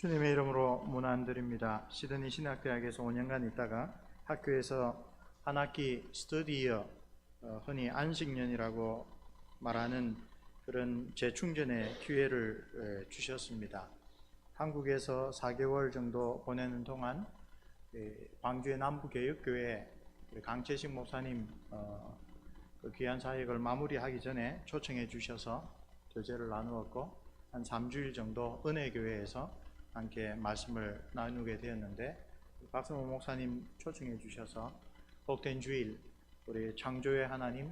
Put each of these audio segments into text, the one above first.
주님의 이름으로 문안드립니다. 시드니 신학대학에서 5년간 있다가 학교에서 한 학기 스터디이어, 흔히 안식년이라고 말하는 그런 재충전의 기회를 주셨습니다. 한국에서 4개월 정도 보내는 동안 광주의 남부교육교회 강채식 목사님 그 귀한 사역을 마무리하기 전에 초청해 주셔서 교제를 나누었고, 한 3주일 정도 은혜교회에서 함께 말씀을 나누게 되었는데, 박성호 목사님 초청해 주셔서 복된 주일, 우리 창조의 하나님,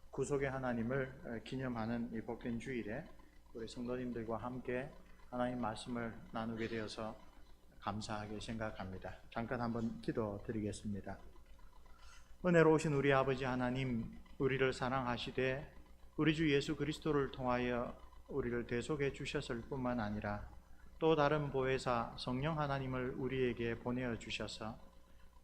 구속의 하나님을 기념하는 이 복된 주일에 우리 성도님들과 함께 하나님 말씀을 나누게 되어서 감사하게 생각합니다. 잠깐 한번 기도드리겠습니다. 은혜로우신 우리 아버지 하나님, 우리를 사랑하시되 우리 주 예수 그리스도를 통하여 우리를 대속해 주셨을 뿐만 아니라 또 다른 보혜사 성령 하나님을 우리에게 보내어 주셔서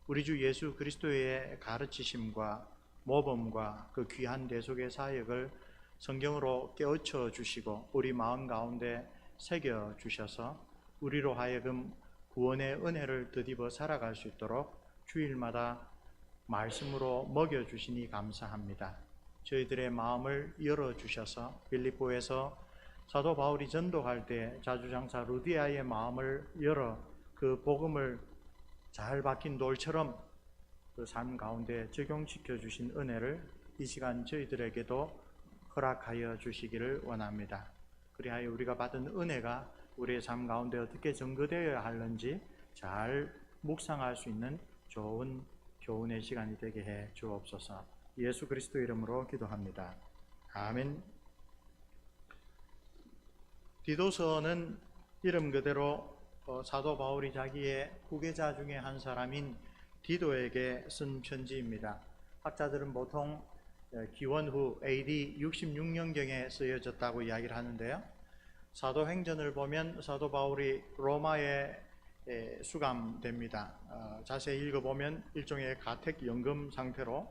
우리 주 예수 그리스도의 가르치심과 모범과 그 귀한 대속의 사역을 성경으로 깨우쳐 주시고 우리 마음 가운데 새겨 주셔서 우리로 하여금 구원의 은혜를 덧입어 살아갈 수 있도록 주일마다 말씀으로 먹여 주시니 감사합니다. 저희들의 마음을 열어 주셔서 빌립보에서 사도 바울이 전도할 때 자주장사 루디아의 마음을 열어 그 복음을 잘 박힌 돌처럼 그 삶 가운데 적용시켜 주신 은혜를 이 시간 저희들에게도 허락하여 주시기를 원합니다. 그리하여 우리가 받은 은혜가 우리의 삶 가운데 어떻게 전거되어야 하는지 잘 묵상할 수 있는 좋은 교훈의 시간이 되게 해 주옵소서. 예수 그리스도 이름으로 기도합니다. 아멘. 디도서는 이름 그대로 사도 바울이 자기의 후계자 중에 한 사람인 디도에게 쓴 편지입니다. 학자들은 보통 기원 후 AD 66년경에 쓰여졌다고 이야기를 하는데요, 사도행전을 보면 사도 바울이 로마에 수감됩니다. 자세히 읽어보면 일종의 가택연금 상태로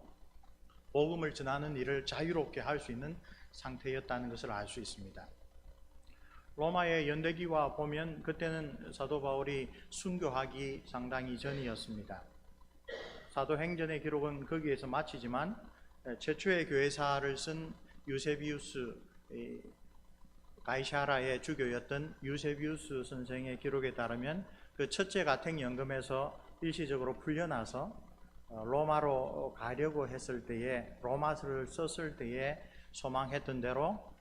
복음을 전하는 일을 자유롭게 할 수 있는 상태였다는 것을 알 수 있습니다. 로마의 연대기와 보면 그때는 사도 바울이 순교하기 상당히 전이었습니다. 사도행전의 기록은 거기에서 마치지만 최초의 교회사를 쓴 유세비우스, 가이사라의 주교였던 유세비우스 선생의 기록에 따르면 그 첫째 가택연금에서 일시적으로 풀려나서 로마로 가려고 했을 때에, 로마서를 썼을 때에 소망했던 대로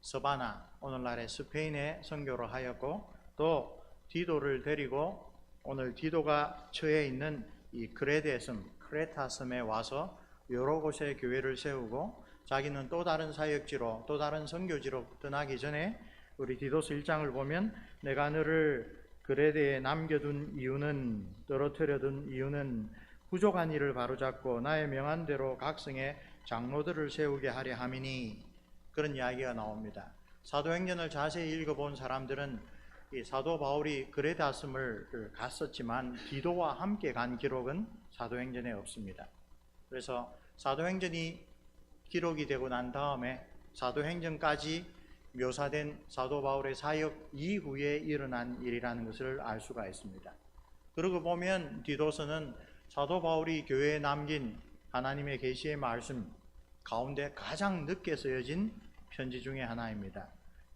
서바나, 오늘날의 스페인에 선교를 하였고, 또 디도를 데리고 오늘 디도가 처해 있는 이 크레데 섬, 크레타 섬에 와서 여러 곳에 교회를 세우고, 자기는 또 다른 사역지로, 또 다른 선교지로 떠나기 전에 우리 디도서 1장을 보면 내가 너를 크레데에 남겨둔 이유는, 떨어뜨려둔 이유는 부족한 일을 바로잡고 나의 명한 대로 각 성에 장로들을 세우게 하려 함이니, 그런 이야기가 나옵니다. 사도행전을 자세히 읽어본 사람들은 이 사도 바울이 그레다 섬을 갔었지만 디도와 함께 간 기록은 사도행전에 없습니다. 그래서 사도행전이 기록이 되고 난 다음에 사도행전까지 묘사된 사도 바울의 사역 이후에 일어난 일이라는 것을 알 수가 있습니다. 그러고 보면 디도서는 사도 바울이 교회에 남긴 하나님의 계시의 말씀 가운데 가장 늦게 쓰여진 편지 중에 하나입니다.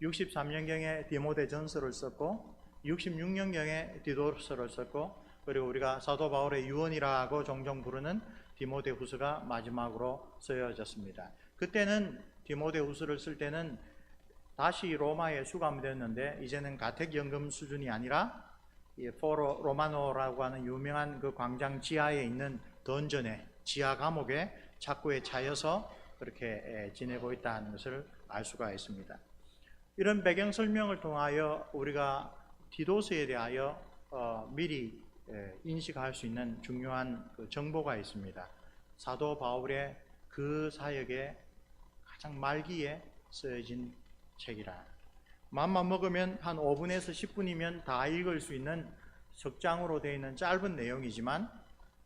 63년경에 디모데전서를 썼고 66년경에 디도서를 썼고, 그리고 우리가 사도 바울의 유언이라고 종종 부르는 디모데후서가 마지막으로 쓰여졌습니다. 그때는 디모데후서를 쓸 때는 다시 로마에 수감되었는데 이제는 가택연금 수준이 아니라 포로 로마노라고 하는 유명한 그 광장 지하에 있는 던전에, 지하 감옥에 착고에 차여서 그렇게 지내고 있다는 것을 알 수가 있습니다. 이런 배경 설명을 통하여 우리가 디도서에 대하여 미리 인식할 수 있는 중요한 그 정보가 있습니다. 사도 바울의 그 사역의 가장 말기에 쓰여진 책이라. 맘만 먹으면 한 5분에서 10분이면 다 읽을 수 있는 석장으로 되어 있는 짧은 내용이지만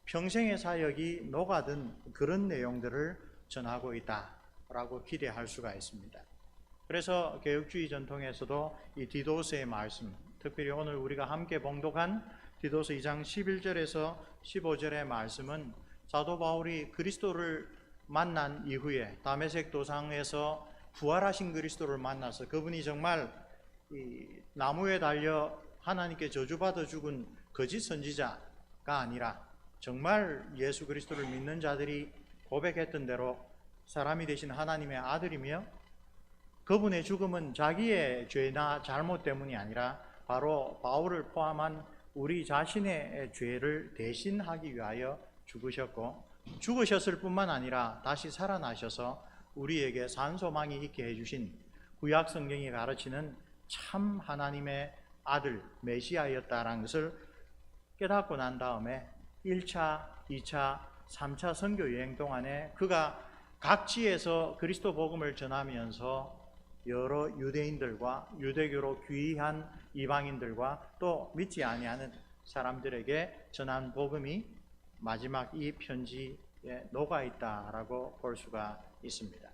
평생의 사역이 녹아든 그런 내용들을 전하고 있다라고 기대할 수가 있습니다. 그래서 개혁주의 전통에서도 이 디도서의 말씀, 특별히 오늘 우리가 함께 봉독한 디도서 2장 11절에서 15절의 말씀은 사도 바울이 그리스도를 만난 이후에 다메섹 도상에서 부활하신 그리스도를 만나서 그분이 정말 이 나무에 달려 하나님께 저주받아 죽은 거짓 선지자가 아니라 정말 예수 그리스도를 믿는 자들이 고백했던 대로 사람이 되신 하나님의 아들이며 그분의 죽음은 자기의 죄나 잘못 때문이 아니라 바로 바울을 포함한 우리 자신의 죄를 대신하기 위하여 죽으셨고 죽으셨을 뿐만 아니라 다시 살아나셔서 우리에게 산소망이 있게 해주신 구약 성경이 가르치는 참 하나님의 아들 메시아였다라는 것을 깨닫고 난 다음에 1차, 2차, 3차 선교 여행 동안에 그가 각지에서 그리스도 복음을 전하면서 여러 유대인들과 유대교로 귀한 이방인들과 또 믿지 아니하는 사람들에게 전한 복음이 마지막 이 편지에 녹아 있다라고 볼 수가 있습니다.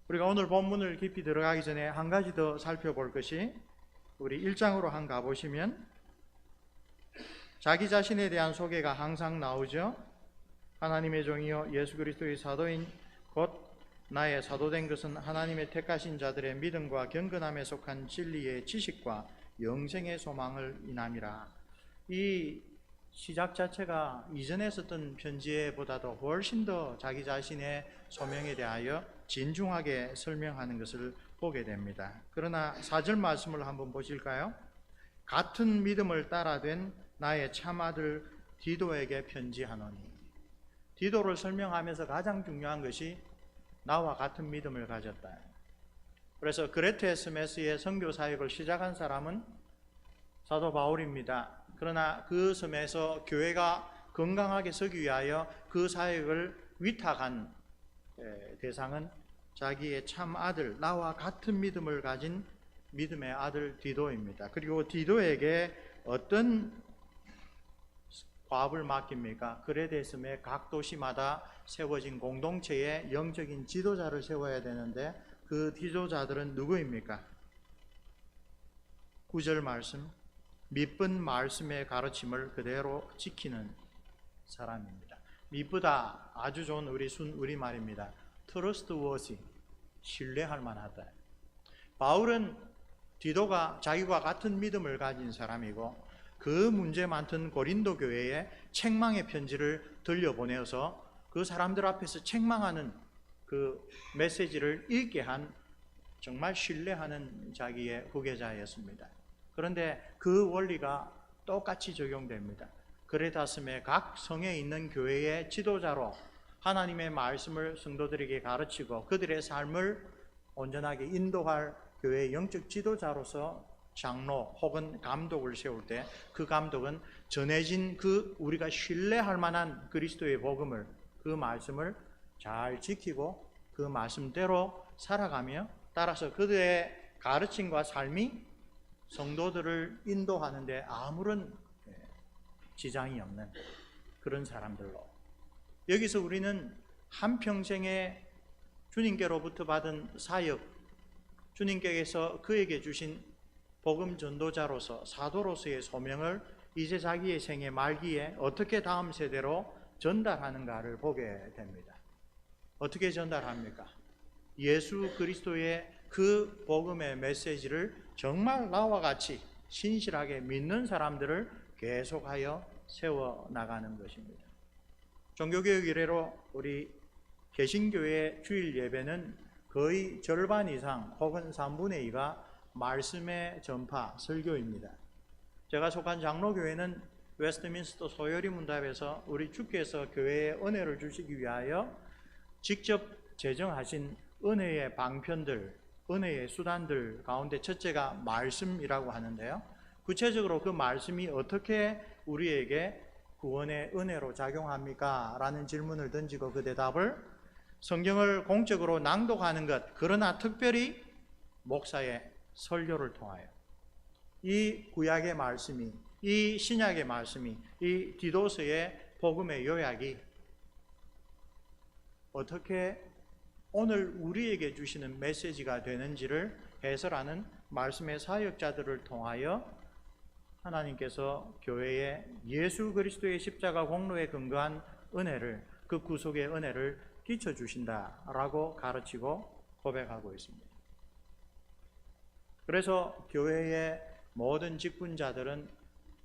우리가 오늘 본문을 깊이 들어가기 전에 한 가지 더 살펴볼 것이 우리 1장으로 한 가보시면 자기 자신에 대한 소개가 항상 나오죠. 하나님의 종이요 예수 그리스도의 사도인 곧 나의 사도된 것은 하나님의 택하신 자들의 믿음과 경건함에 속한 진리의 지식과 영생의 소망을 인함이라. 이 시작 자체가 이전에 썼던 편지보다도 훨씬 더 자기 자신의 소명에 대하여 진중하게 설명하는 것을 보게 됩니다. 그러나 4절 말씀을 한번 보실까요? 같은 믿음을 따라된 나의 참아들 디도에게 편지하노니. 디도를 설명하면서 가장 중요한 것이 나와 같은 믿음을 가졌다. 그래서 그레테스 메스의 선교 사역을 시작한 사람은 사도 바울입니다. 그러나 그 섬에서 교회가 건강하게 서기 위하여 그 사역을 위탁한 대상은 자기의 참 아들, 나와 같은 믿음을 가진 믿음의 아들 디도입니다. 그리고 디도에게 어떤 과업을 맡깁니까? 그레데스의 각 도시마다 세워진 공동체의 영적인 지도자를 세워야 되는데 그 지도자들은 누구입니까? 9절 말씀, 미쁜 말씀의 가르침을 그대로 지키는 사람입니다. 미쁘다, 아주 좋은 우리말입니다. trustworthy, 신뢰할 만하다. 바울은 디도가 자기와 같은 믿음을 가진 사람이고 그 문제 많던 고린도 교회에 책망의 편지를 들려보내어서 그 사람들 앞에서 책망하는 그 메시지를 읽게 한 정말 신뢰하는 자기의 후계자였습니다. 그런데 그 원리가 똑같이 적용됩니다. 그레다스의 각 성에 있는 교회의 지도자로 하나님의 말씀을 성도들에게 가르치고 그들의 삶을 온전하게 인도할 교회의 영적 지도자로서 장로 혹은 감독을 세울 때 그 감독은 전해진 그 우리가 신뢰할 만한 그리스도의 복음을 그 말씀을 잘 지키고 그 말씀대로 살아가며 따라서 그들의 가르침과 삶이 성도들을 인도하는 데 아무런 지장이 없는 그런 사람들로 여기서 우리는 한평생에 주님께로부터 받은 사역, 주님께서 그에게 주신 복음 전도자로서 사도로서의 소명을 이제 자기의 생애 말기에 어떻게 다음 세대로 전달하는가를 보게 됩니다. 어떻게 전달합니까? 예수 그리스도의 그 복음의 메시지를 정말 나와 같이 신실하게 믿는 사람들을 계속하여 세워나가는 것입니다. 종교개혁 이래로 우리 개신교의 주일 예배는 거의 절반 이상 혹은 3분의 2가 말씀의 전파, 설교입니다. 제가 속한 장로교회는 웨스트민스터 소요리 문답에서 우리 주께서 교회에 은혜를 주시기 위하여 직접 제정하신 은혜의 방편들, 은혜의 수단들 가운데 첫째가 말씀이라고 하는데요. 구체적으로 그 말씀이 어떻게 우리에게 구원의 은혜로 작용합니까? 라는 질문을 던지고 그 대답을 성경을 공적으로 낭독하는 것, 그러나 특별히 목사의 설교를 통하여 이 구약의 말씀이, 이 신약의 말씀이, 이 디도서의 복음의 요약이 어떻게 오늘 우리에게 주시는 메시지가 되는지를 해설하는 말씀의 사역자들을 통하여 하나님께서 교회에 예수 그리스도의 십자가 공로에 근거한 은혜를, 그 구속의 은혜를 끼쳐 주신다라고 가르치고 고백하고 있습니다. 그래서 교회의 모든 직분자들은,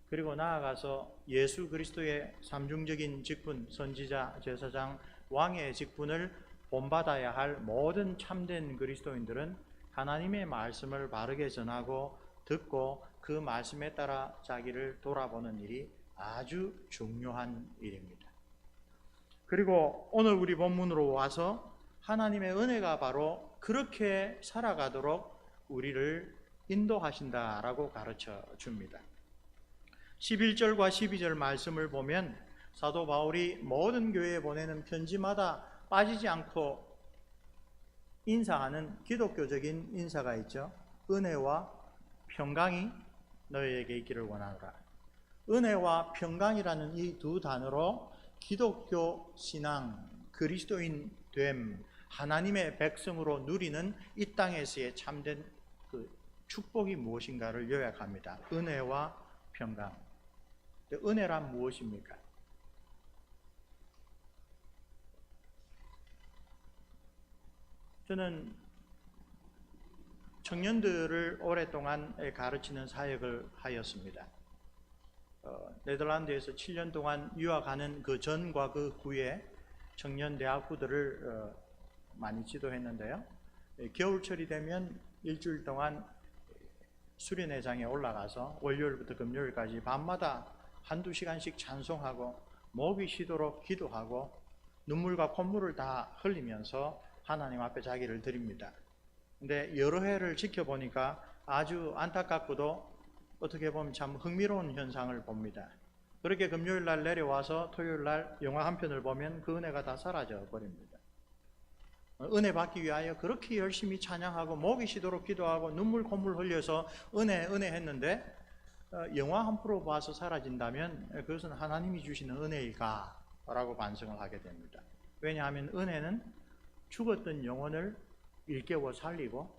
그리고 나아가서 예수 그리스도의 삼중적인 직분, 선지자, 제사장, 왕의 직분을 본받아야 할 모든 참된 그리스도인들은 하나님의 말씀을 바르게 전하고 듣고 그 말씀에 따라 자기를 돌아보는 일이 아주 중요한 일입니다. 그리고 오늘 우리 본문으로 와서 하나님의 은혜가 바로 그렇게 살아가도록 우리를 인도하신다라고 가르쳐 줍니다. 11절과 12절 말씀을 보면 사도 바울이 모든 교회에 보내는 편지마다 빠지지 않고 인사하는 기독교적인 인사가 있죠. 은혜와 평강이 너희에게 있기를 원하노라. 은혜와 평강이라는 이 두 단어로 기독교 신앙, 그리스도인 됨, 하나님의 백성으로 누리는 이 땅에서의 참된 그 축복이 무엇인가를 요약합니다. 은혜와 평강. 은혜란 무엇입니까? 저는 청년들을 오랫동안 가르치는 사역을 하였습니다. 네덜란드에서 7년 동안 유학하는 그 전과 그 후에 청년 대학부들을 많이 지도했는데요. 겨울철이 되면 일주일 동안 수련회장에 올라가서 월요일부터 금요일까지 밤마다 한두 시간씩 찬송하고 목이 쉬도록 기도하고 눈물과 콧물을 다 흘리면서 하나님 앞에 자기를 드립니다. 근데 여러 해를 지켜보니까 아주 안타깝고도 어떻게 보면 참 흥미로운 현상을 봅니다. 그렇게 금요일 날 내려와서 토요일 날 영화 한 편을 보면 그 은혜가 다 사라져 버립니다. 은혜 받기 위하여 그렇게 열심히 찬양하고 목이 쉬도록 기도하고 눈물 콧물 흘려서 은혜 했는데 영화 한 프로 봐서 사라진다면 그것은 하나님이 주시는 은혜일까? 라고 반성을 하게 됩니다. 왜냐하면 은혜는 죽었던 영혼을 일깨워 살리고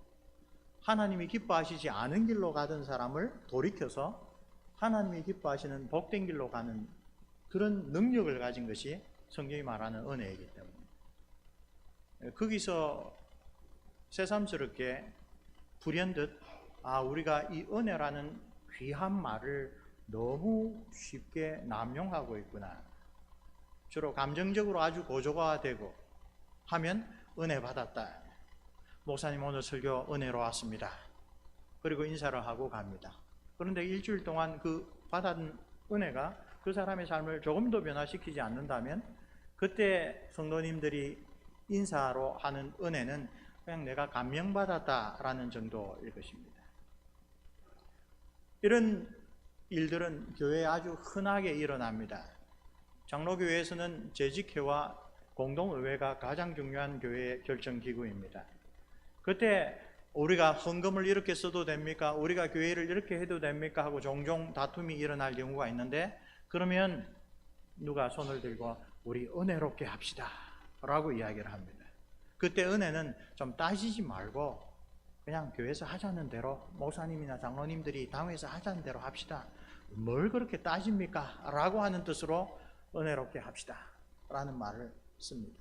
하나님이 기뻐하시지 않은 길로 가던 사람을 돌이켜서 하나님이 기뻐하시는 복된 길로 가는 그런 능력을 가진 것이 성경이 말하는 은혜이기 때문에 거기서 새삼스럽게 불현듯 우리가 이 은혜라는 귀한 말을 너무 쉽게 남용하고 있구나. 주로 감정적으로 아주 고조화되고 하면 은혜 받았다. 목사님 오늘 설교 은혜로 왔습니다. 그리고 인사를 하고 갑니다. 그런데 일주일 동안 그 받은 은혜가 그 사람의 삶을 조금도 변화시키지 않는다면 그때 성도님들이 인사로 하는 은혜는 그냥 내가 감명받았다라는 정도일 것입니다. 이런 일들은 교회에 아주 흔하게 일어납니다. 장로교회에서는 재직회와 공동의회가 가장 중요한 교회의 결정기구입니다. 그때 우리가 헌금을 이렇게 써도 됩니까? 우리가 교회를 이렇게 해도 됩니까? 하고 종종 다툼이 일어날 경우가 있는데 그러면 누가 손을 들고 우리 은혜롭게 합시다 라고 이야기를 합니다. 그때 은혜는 좀 따지지 말고 그냥 교회에서 하자는 대로 목사님이나 장로님들이 당회에서 하자는 대로 합시다. 뭘 그렇게 따집니까? 라고 하는 뜻으로 은혜롭게 합시다 라는 말을 씁니다.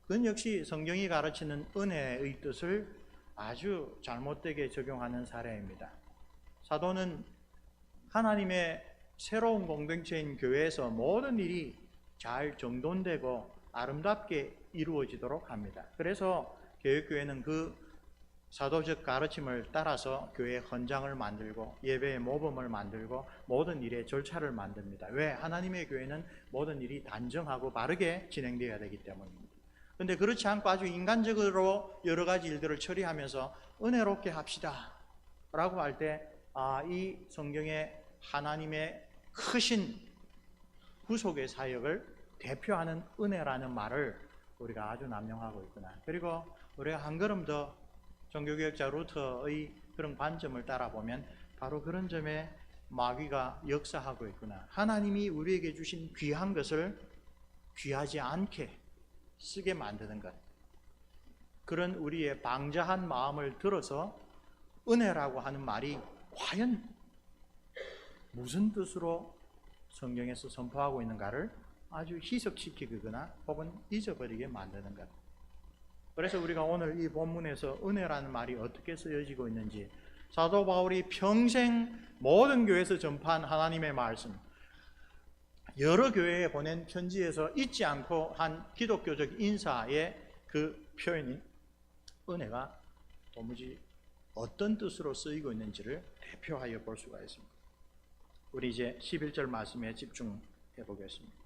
그건 역시 성경이 가르치는 은혜의 뜻을 아주 잘못되게 적용하는 사례입니다. 사도는 하나님의 새로운 공동체인 교회에서 모든 일이 잘 정돈되고 아름답게 이루어지도록 합니다. 그래서 교회는 그 사도적 가르침을 따라서 교회 헌장을 만들고 예배의 모범을 만들고 모든 일의 절차를 만듭니다. 왜? 하나님의 교회는 모든 일이 단정하고 바르게 진행되어야 되기 때문입니다. 그런데 그렇지 않고 아주 인간적으로 여러 가지 일들을 처리하면서 은혜롭게 합시다 라고 할 때 이 성경의 하나님의 크신 구속의 사역을 대표하는 은혜라는 말을 우리가 아주 남용하고 있구나. 그리고 우리가 한 걸음 더 종교개혁자 루터의 그런 관점을 따라보면 바로 그런 점에 마귀가 역사하고 있구나. 하나님이 우리에게 주신 귀한 것을 귀하지 않게 쓰게 만드는 것, 그런 우리의 방자한 마음을 들어서 은혜라고 하는 말이 과연 무슨 뜻으로 성경에서 선포하고 있는가를 아주 희석시키거나 혹은 잊어버리게 만드는 것. 그래서 우리가 오늘 이 본문에서 은혜라는 말이 어떻게 쓰여지고 있는지, 사도 바울이 평생 모든 교회에서 전파한 하나님의 말씀, 여러 교회에 보낸 편지에서 잊지 않고 한 기독교적 인사의 그 표현이 은혜가 도무지 어떤 뜻으로 쓰이고 있는지를 대표하여 볼 수가 있습니다. 우리 이제 11절 말씀에 집중해 보겠습니다.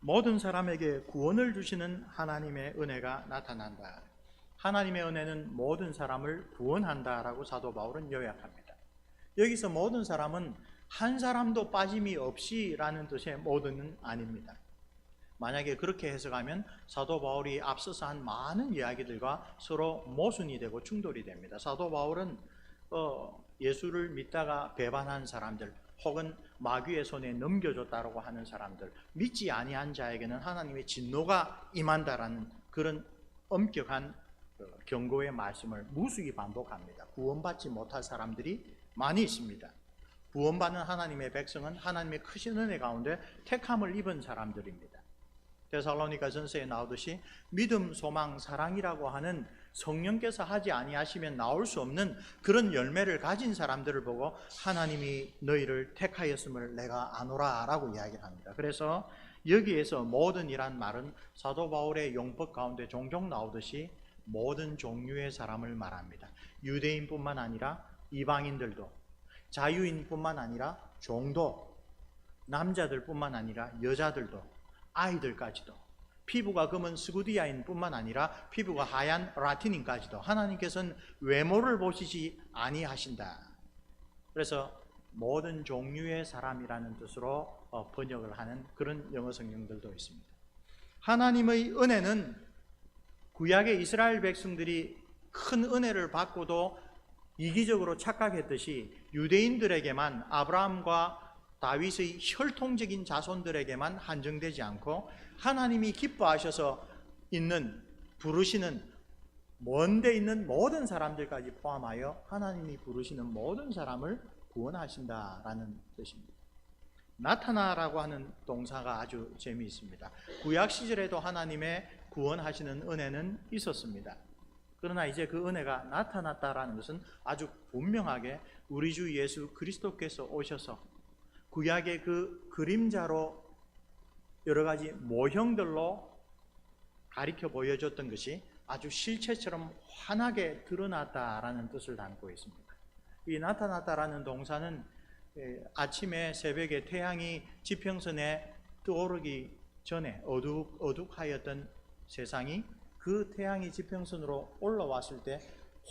모든 사람에게 구원을 주시는 하나님의 은혜가 나타난다. 하나님의 은혜는 모든 사람을 구원한다라고 사도 바울은 요약합니다. 여기서 모든 사람은 한 사람도 빠짐이 없이라는 뜻의 모든은 아닙니다. 만약에 그렇게 해석하면 사도 바울이 앞서서 한 많은 이야기들과 서로 모순이 되고 충돌이 됩니다. 사도 바울은 예수를 믿다가 배반한 사람들, 혹은 마귀의 손에 넘겨줬다고 하는 사람들, 믿지 아니한 자에게는 하나님의 진노가 임한다라는 그런 엄격한 경고의 말씀을 무수히 반복합니다. 구원받지 못할 사람들이 많이 있습니다. 구원받는 하나님의 백성은 하나님의 크신 은혜 가운데 택함을 입은 사람들입니다. 데살로니가 전서에 나오듯이 믿음, 소망, 사랑이라고 하는 성령께서 하지 아니하시면 나올 수 없는 그런 열매를 가진 사람들을 보고 하나님이 너희를 택하였음을 내가 아노라 라고 이야기를 합니다. 그래서 여기에서 모든이란 말은 사도 바울의 용법 가운데 종종 나오듯이 모든 종류의 사람을 말합니다. 유대인뿐만 아니라 이방인들도, 자유인뿐만 아니라 종도, 남자들뿐만 아니라 여자들도, 아이들까지도, 피부가 검은 스구디아인 뿐만 아니라 피부가 하얀 라틴인까지도 하나님께서는 외모를 보시지 아니하신다. 그래서 모든 종류의 사람이라는 뜻으로 번역을 하는 그런 영어 성경들도 있습니다. 하나님의 은혜는 구약의 이스라엘 백성들이 큰 은혜를 받고도 이기적으로 착각했듯이 유대인들에게만, 아브라함과 다윗의 혈통적인 자손들에게만 한정되지 않고 하나님이 기뻐하셔서 부르시는 먼데 있는 모든 사람들까지 포함하여 하나님이 부르시는 모든 사람을 구원하신다라는 뜻입니다. 나타나라고 하는 동사가 아주 재미있습니다. 구약 시절에도 하나님의 구원하시는 은혜는 있었습니다. 그러나 이제 그 은혜가 나타났다라는 것은 아주 분명하게 우리 주 예수 그리스도께서 오셔서 구약의 그 그림자로 여러 가지 모형들로 가리켜 보여줬던 것이 아주 실체처럼 환하게 드러났다라는 뜻을 담고 있습니다. 이 나타났다라는 동사는 아침에 새벽에 태양이 지평선에 떠오르기 전에 어둑하였던 세상이 그 태양이 지평선으로 올라왔을 때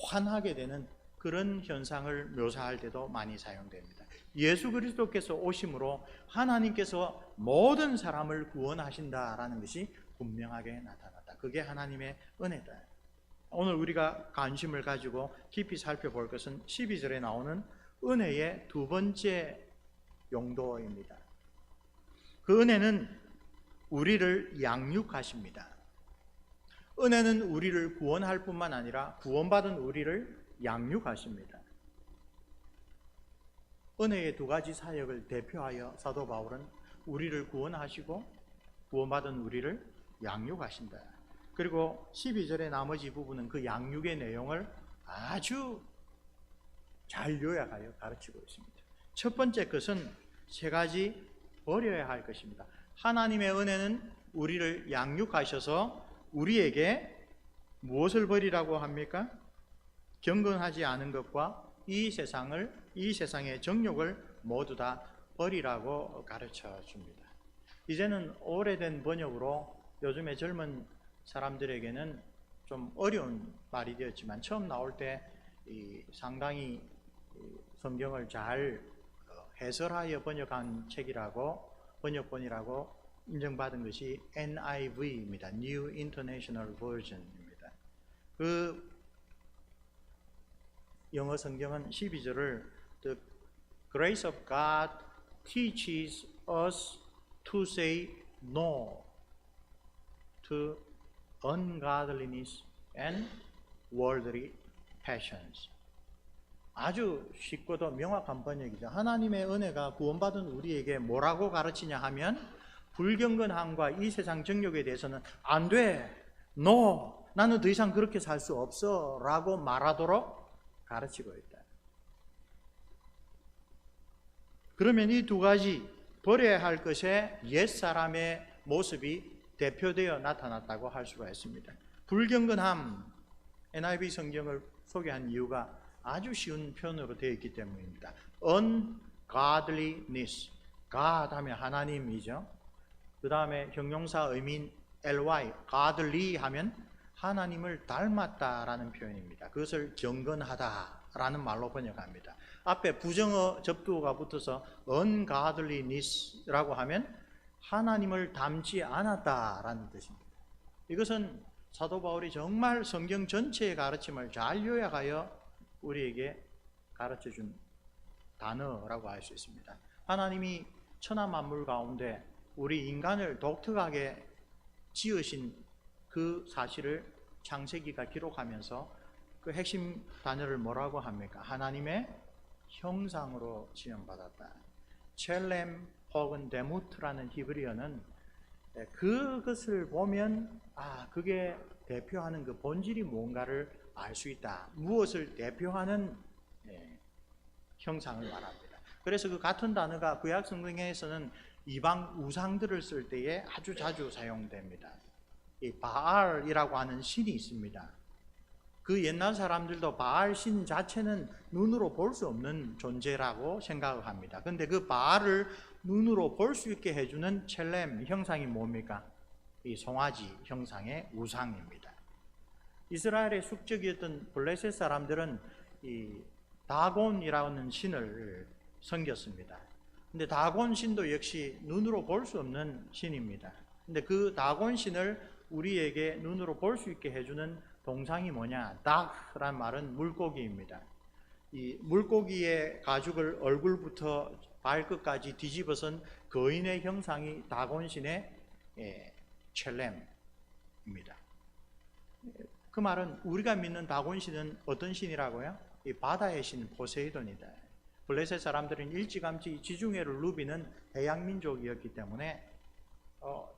환하게 되는 그런 현상을 묘사할 때도 많이 사용됩니다. 예수 그리스도께서 오심으로 하나님께서 모든 사람을 구원하신다라는 것이 분명하게 나타났다. 그게 하나님의 은혜다. 오늘 우리가 관심을 가지고 깊이 살펴볼 것은 12절에 나오는 은혜의 두 번째 용도입니다. 그 은혜는 우리를 양육하십니다. 은혜는 우리를 구원할 뿐만 아니라 구원받은 우리를 양육하십니다. 은혜의 두 가지 사역을 대표하여 사도 바울은 우리를 구원하시고 구원받은 우리를 양육하신다. 그리고 12절의 나머지 부분은 그 양육의 내용을 아주 잘 요약하여 가르치고 있습니다. 첫 번째 것은 세 가지 버려야 할 것입니다. 하나님의 은혜는 우리를 양육하셔서 우리에게 무엇을 버리라고 합니까? 경건하지 않은 것과 이 세상의 정욕을 모두 다 버리라고 가르쳐 줍니다. 이제는 오래된 번역으로 요즘의 젊은 사람들에게는 좀 어려운 말이 되었지만 처음 나올 때 상당히 성경을 잘 해설하여 번역한 책이라고, 번역본이라고 인정받은 것이 NIV입니다. New International Version입니다. 그 영어 성경은 12절을 The grace of God teaches us to say no to ungodliness and worldly passions. 아주 쉽고도 명확한 번역이죠. 하나님의 은혜가 구원받은 우리에게 뭐라고 가르치냐 하면 불경건함과 이 세상 정욕에 대해서는 안 돼, no, 나는 더 이상 그렇게 살 수 없어 라고 말하도록 가르치고 있다. 그러면 이 두 가지 버려야 할 것에 옛사람의 모습이 대표되어 나타났다고 할 수가 있습니다. 불경건함, NIV 성경을 소개한 이유가 아주 쉬운 표현으로 되어 있기 때문입니다. ungodliness, God 하면 하나님이죠. 그 다음에 형용사 의미인 ly, godly 하면 하나님을 닮았다라는 표현입니다. 그것을 경건하다라는 말로 번역합니다. 앞에 부정어 접두어가 붙어서 ungodliness라고 하면 하나님을 닮지 않았다라는 뜻입니다. 이것은 사도 바울이 정말 성경 전체의 가르침을 잘 요약하여 우리에게 가르쳐준 단어라고 할 수 있습니다. 하나님이 천하 만물 가운데 우리 인간을 독특하게 지으신 그 사실을 창세기가 기록하면서 그 핵심 단어를 뭐라고 합니까? 하나님의 형상으로 지음받았다. 첼렘 혹은 데무트라는 히브리어는 그것을 보면 그게 대표하는 그 본질이 뭔가를 알 수 있다. 무엇을 대표하는 형상을 말합니다. 그래서 그 같은 단어가 구약 성경에서는 이방 우상들을 쓸 때에 아주 자주 사용됩니다. 이 바알이라고 하는 신이 있습니다. 그 옛날 사람들도 바알 신 자체는 눈으로 볼 수 없는 존재라고 생각을 합니다. 그런데 그 바알을 눈으로 볼 수 있게 해주는 첼렘 형상이 뭡니까? 이 송아지 형상의 우상입니다. 이스라엘의 숙적이었던 블레셋 사람들은 이 다곤이라는 신을 섬겼습니다. 근데 다곤 신도 역시 눈으로 볼 수 없는 신입니다. 근데 그 다곤 신을 우리에게 눈으로 볼 수 있게 해주는 동상이 뭐냐? 닭라는 말은 물고기입니다. 이 물고기의 가죽을 얼굴부터 발끝까지 뒤집어선 거인의 형상이 다곤신의 첼렘입니다. 그 말은 우리가 믿는 다곤신은 어떤 신이라고요? 이 바다의 신 포세이돈이다. 블레셋 사람들은 일찌감치 지중해를 누비는 해양민족이었기 때문에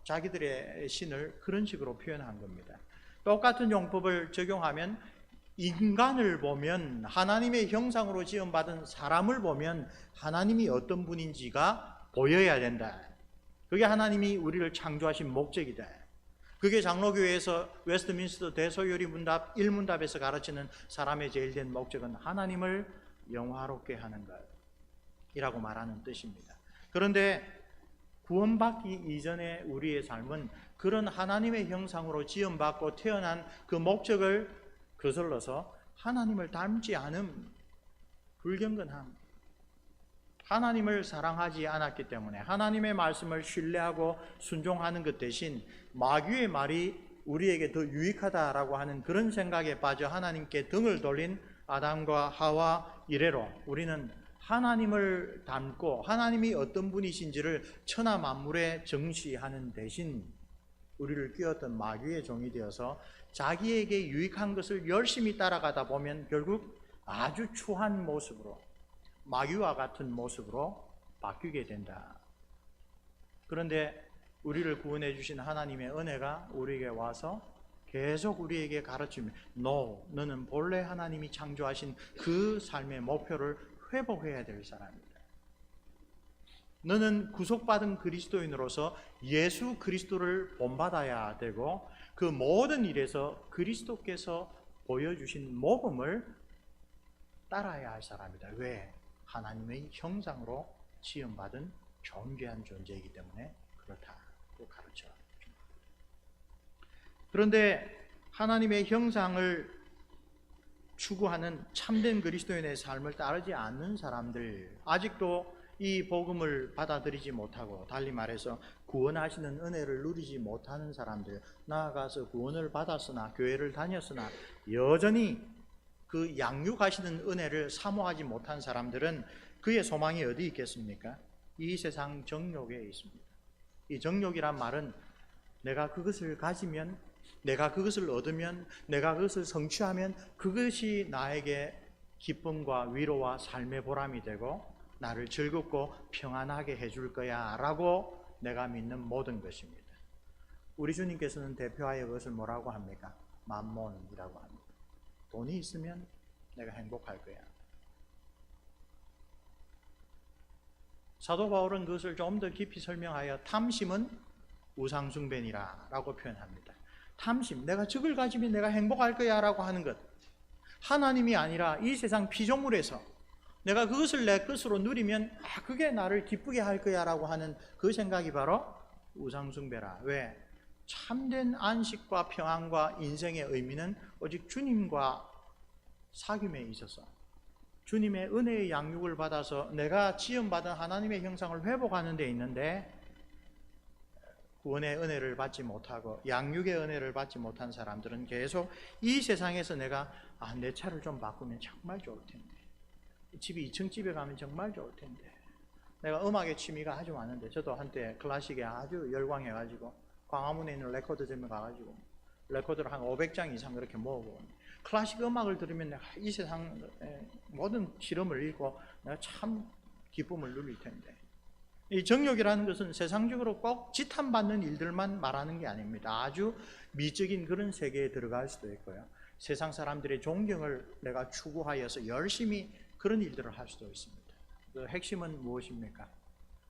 자기들의 신을 그런 식으로 표현한 겁니다. 똑같은 용법을 적용하면 인간을 보면 하나님의 형상으로 지음받은 사람을 보면 하나님이 어떤 분인지가 보여야 된다. 그게 하나님이 우리를 창조하신 목적이다. 그게 장로교회에서 웨스트민스터 대소요리 문답 1문답에서 가르치는 사람의 제일된 목적은 하나님을 영화롭게 하는 것이라고 말하는 뜻입니다. 그런데 구원받기 이전의 우리의 삶은 그런 하나님의 형상으로 지음받고 태어난 그 목적을 거슬러서 하나님을 닮지 않음, 불경건함, 하나님을 사랑하지 않았기 때문에 하나님의 말씀을 신뢰하고 순종하는 것 대신 마귀의 말이 우리에게 더 유익하다라고 하는 그런 생각에 빠져 하나님께 등을 돌린 아담과 하와 이래로 우리는 하나님을 닮고 하나님이 어떤 분이신지를 천하 만물에 정시하는 대신 우리를 끼웠던 마귀의 종이 되어서 자기에게 유익한 것을 열심히 따라가다 보면 결국 아주 추한 모습으로 마귀와 같은 모습으로 바뀌게 된다. 그런데 우리를 구원해 주신 하나님의 은혜가 우리에게 와서 계속 우리에게 가르치며 No, 너는 본래 하나님이 창조하신 그 삶의 목표를 회복해야 될 사람이다. 너는 구속받은 그리스도인으로서 예수 그리스도를 본받아야 되고 그 모든 일에서 그리스도께서 보여주신 모범을 따라야 할 사람이다. 왜? 하나님의 형상으로 지음받은 존귀한 존재이기 때문에 그렇다고 가르쳐 줍니다. 그런데 하나님의 형상을 추구하는 참된 그리스도인의 삶을 따르지 않는 사람들, 아직도 이 복음을 받아들이지 못하고 달리 말해서 구원하시는 은혜를 누리지 못하는 사람들, 나아가서 구원을 받았으나 교회를 다녔으나 여전히 그 양육하시는 은혜를 사모하지 못한 사람들은 그의 소망이 어디 있겠습니까? 이 세상 정욕에 있습니다. 이 정욕이란 말은 내가 그것을 가지면 내가 그것을 얻으면, 내가 그것을 성취하면 그것이 나에게 기쁨과 위로와 삶의 보람이 되고 나를 즐겁고 평안하게 해줄 거야 라고 내가 믿는 모든 것입니다. 우리 주님께서는 대표하여 그것을 뭐라고 합니까? 만몬이라고 합니다. 돈이 있으면 내가 행복할 거야. 사도 바울은 그것을 좀 더 깊이 설명하여 탐심은 우상숭배니라 라고 표현합니다. 탐심, 내가 적을 가지면 내가 행복할 거야 라고 하는 것, 하나님이 아니라 이 세상 피조물에서 내가 그것을 내 것으로 누리면 그게 나를 기쁘게 할 거야 라고 하는 그 생각이 바로 우상숭배라. 왜? 참된 안식과 평안과 인생의 의미는 오직 주님과 사귐에 있어서 주님의 은혜의 양육을 받아서 내가 지음받은 하나님의 형상을 회복하는 데 있는데, 구원의 은혜를 받지 못하고 양육의 은혜를 받지 못한 사람들은 계속 이 세상에서 내가 내 차를 좀 바꾸면 정말 좋을 텐데, 집이 2층 집에 가면 정말 좋을 텐데, 내가 음악의 취미가 아주 많은데, 저도 한때 클래식에 아주 열광해가지고 광화문에 있는 레코드점에 가가지고 레코드를 한 500장 이상 그렇게 모으고, 클래식 음악을 들으면 내가 이 세상의 모든 시름을 잃고 내가 참 기쁨을 누릴 텐데, 이 정욕이라는 것은 세상적으로 꼭 지탄받는 일들만 말하는 게 아닙니다. 아주 미적인 그런 세계에 들어갈 수도 있고요, 세상 사람들의 존경을 내가 추구하여서 열심히 그런 일들을 할 수도 있습니다. 그 핵심은 무엇입니까?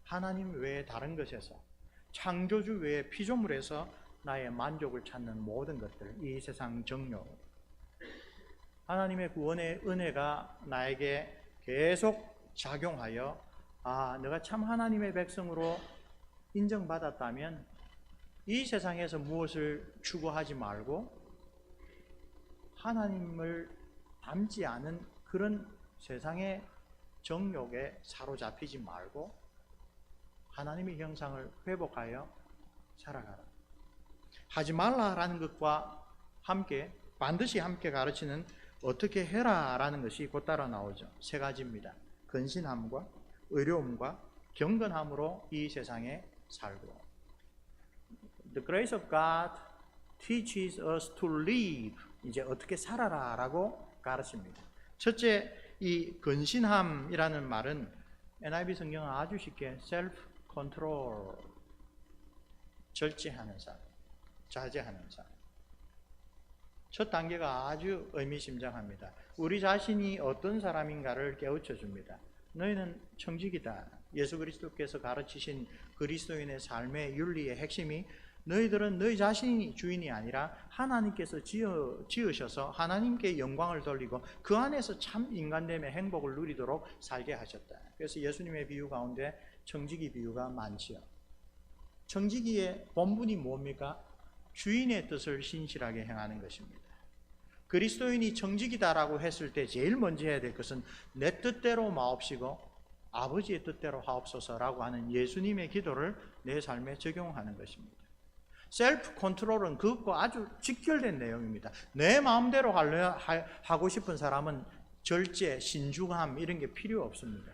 하나님 외에 다른 것에서, 창조주 외에 피조물에서 나의 만족을 찾는 모든 것들, 이 세상 정욕, 하나님의 구원의 은혜가 나에게 계속 작용하여 내가 참 하나님의 백성으로 인정받았다면 이 세상에서 무엇을 추구하지 말고 하나님을 닮지 않은 그런 세상의 정욕에 사로잡히지 말고 하나님의 형상을 회복하여 살아가라. 하지 말라라는 것과 함께 반드시 함께 가르치는 어떻게 해라라는 것이 곧 따라 나오죠. 세 가지입니다. 근신함과 의로움과 경건함으로 이 세상에 살고. The grace of God teaches us to live. 이제 어떻게 살아라라고 가르칩니다. 첫째, 이 근신함이라는 말은 NIV 성경은 아주 쉽게 self control, 절제하는 삶, 자제하는 삶. 첫 단계가 아주 의미심장합니다. 우리 자신이 어떤 사람인가를 깨우쳐 줍니다. 너희는 청직이다. 예수 그리스도께서 가르치신 그리스도인의 삶의 윤리의 핵심이 너희들은 너희 자신이 주인이 아니라 하나님께서 지으셔서 하나님께 영광을 돌리고 그 안에서 참 인간됨의 행복을 누리도록 살게 하셨다. 그래서 예수님의 비유 가운데 청지기 비유가 많지요. 청지기의 본분이 뭡니까? 주인의 뜻을 신실하게 행하는 것입니다. 그리스도인이 청지기다라고 했을 때 제일 먼저 해야 될 것은 내 뜻대로 마옵시고 아버지의 뜻대로 하옵소서라고 하는 예수님의 기도를 내 삶에 적용하는 것입니다. 셀프 컨트롤은 그것과 아주 직결된 내용입니다. 내 마음대로 하고 싶은 사람은 절제, 신중함 이런 게 필요 없습니다.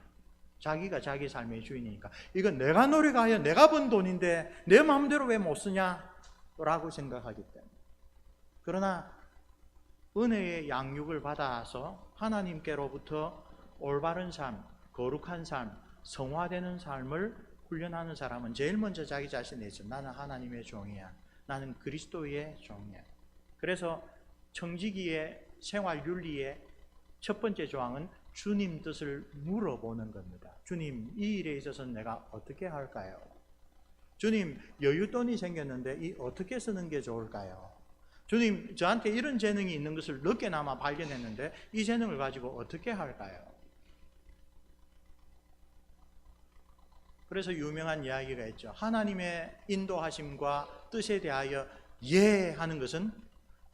자기가 자기 삶의 주인이니까 이건 내가 노력하여 내가 번 돈인데 내 마음대로 왜 못 쓰냐? 라고 생각하기 때문에. 그러나 은혜의 양육을 받아서 하나님께로부터 올바른 삶, 거룩한 삶, 성화되는 삶을 훈련하는 사람은 제일 먼저 자기 자신에 있어. 나는 하나님의 종이야. 나는 그리스도의 종이야. 그래서 청지기의 생활 윤리의 첫 번째 조항은 주님 뜻을 물어보는 겁니다. 주님, 이 일에 있어서는 내가 어떻게 할까요? 주님, 여윳돈이 생겼는데 이 어떻게 쓰는 게 좋을까요? 주님, 저한테 이런 재능이 있는 것을 늦게나마 발견했는데 이 재능을 가지고 어떻게 할까요? 그래서 유명한 이야기가 있죠. 하나님의 인도하심과 뜻에 대하여 예 하는 것은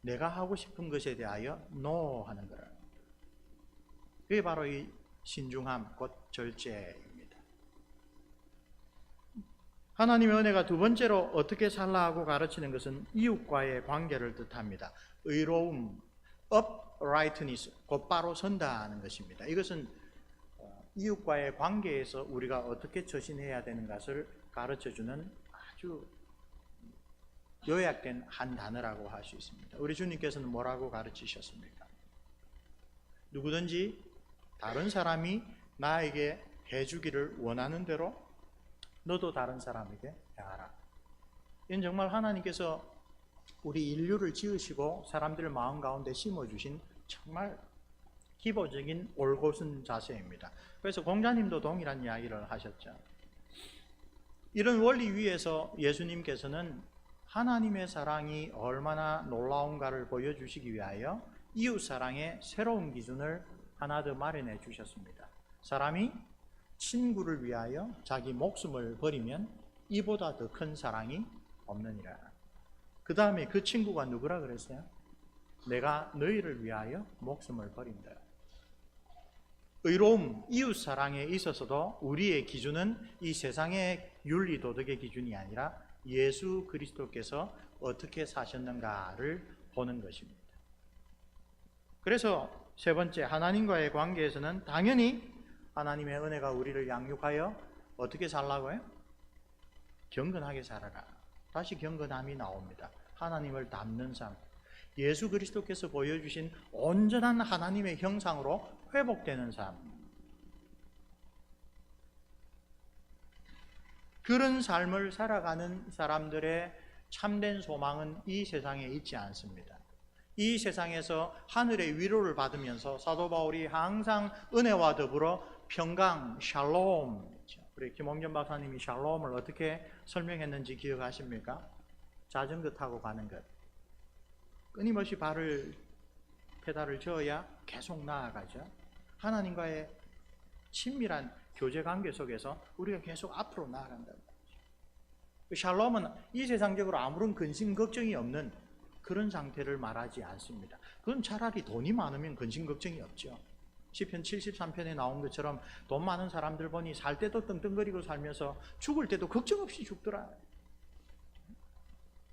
내가 하고 싶은 것에 대하여 노 하는 거예요. 그게 바로 이 신중함, 곧 절제입니다. 하나님의 은혜가 두 번째로 어떻게 살라 하고 가르치는 것은 이웃과의 관계를 뜻합니다. 의로움, uprightness, 곧바로 선다는 것입니다. 이것은 이웃과의 관계에서 우리가 어떻게 처신해야 되는 것을 가르쳐주는 아주 요약된 한 단어라고 할 수 있습니다. 우리 주님께서는 뭐라고 가르치셨습니까? 누구든지 다른 사람이 나에게 해주기를 원하는 대로 너도 다른 사람에게 행하라. 이건 정말 하나님께서 우리 인류를 지으시고 사람들 마음 가운데 심어주신 정말 기본적인 올곧은 자세입니다. 그래서 공자님도 동일한 이야기를 하셨죠. 이런 원리 위에서 예수님께서는 하나님의 사랑이 얼마나 놀라운가를 보여주시기 위하여 이웃사랑의 새로운 기준을 하나 더 마련해 주셨습니다. 사람이 친구를 위하여 자기 목숨을 버리면 이보다 더 큰 사랑이 없느니라. 그 다음에 그 친구가 누구라 그랬어요? 내가 너희를 위하여 목숨을 버린다. 의로움, 이웃사랑에 있어서도 우리의 기준은 이 세상의 윤리도덕의 기준이 아니라 예수 그리스도께서 어떻게 사셨는가를 보는 것입니다. 그래서 세 번째, 하나님과의 관계에서는 당연히 하나님의 은혜가 우리를 양육하여 어떻게 살라고요? 경건하게 살아라. 다시 경건함이 나옵니다. 하나님을 닮는 삶. 예수 그리스도께서 보여주신 온전한 하나님의 형상으로 회복되는 삶. 그런 삶을 살아가는 사람들의 참된 소망은 이 세상에 있지 않습니다. 이 세상에서 하늘의 위로를 받으면서 사도 바울이 항상 은혜와 더불어 평강, 샬롬, 우리 김홍전 박사님이 샬롬을 어떻게 설명했는지 기억하십니까? 자전거 타고 가는 것. 끊임없이 페달을 저어야 계속 나아가죠. 하나님과의 친밀한 교제 관계 속에서 우리가 계속 앞으로 나아간다. 샬롬은 이 세상적으로 아무런 근심 걱정이 없는 그런 상태를 말하지 않습니다. 그건 차라리 돈이 많으면 근심 걱정이 없죠. 시편 73편에 나온 것처럼 돈 많은 사람들 보니 살 때도 떵떵거리고 살면서 죽을 때도 걱정 없이 죽더라.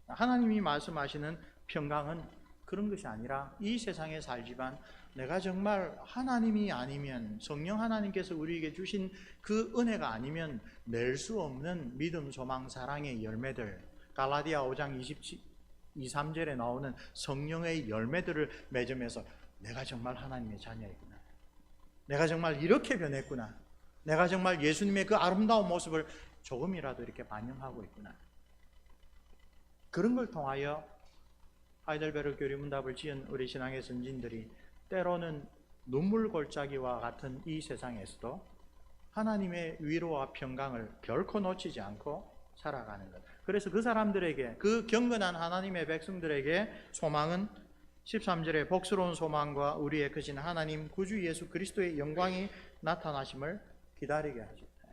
하나님이 말씀하시는 평강은 그런 것이 아니라 이 세상에 살지만 내가 정말 하나님이 아니면, 성령 하나님께서 우리에게 주신 그 은혜가 아니면 낼 수 없는 믿음, 소망, 사랑의 열매들, 갈라디아 5장 23절에 나오는 성령의 열매들을 맺으면서 내가 정말 하나님의 자녀이구나, 내가 정말 이렇게 변했구나, 내가 정말 예수님의 그 아름다운 모습을 조금이라도 이렇게 반영하고 있구나. 그런 걸 통하여 하이델베르크 교리문답을 지은 우리 신앙의 선진들이 때로는 눈물 골짜기와 같은 이 세상에서도 하나님의 위로와 평강을 결코 놓치지 않고 살아가는 것. 그래서 그 사람들에게, 그 경건한 하나님의 백성들에게 소망은 13절에 복스러운 소망과 우리의 크신 하나님 구주 예수 그리스도의 영광이 나타나심을 기다리게 하셨다.